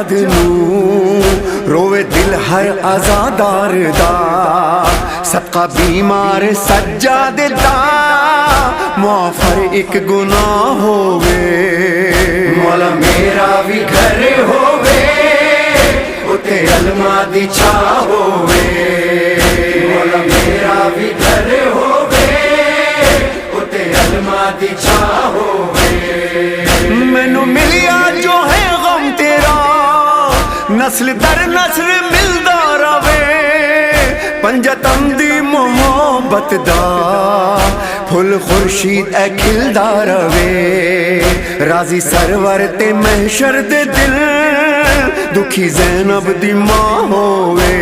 सज्जाद नू रोवे दिल हर आजादार दा सदका बीमार सज्जाद दा माफ हर एक गुनाह होवे मौला मेरा भी घर होवे उते अलमा दी छा होवे मौला मेरा भी घर होवे उते अलमा दी छा होवे मैनू मिलिया जो है गम तेरा नस्ल दर नस्ल मिलदा रवे पंजतन दी मोहब्बत दा फुल खुर्शीद ए खिलदा रवे राजी सरवर ते महशर दे दिल दुखी ज़ैनब दी मां होवे।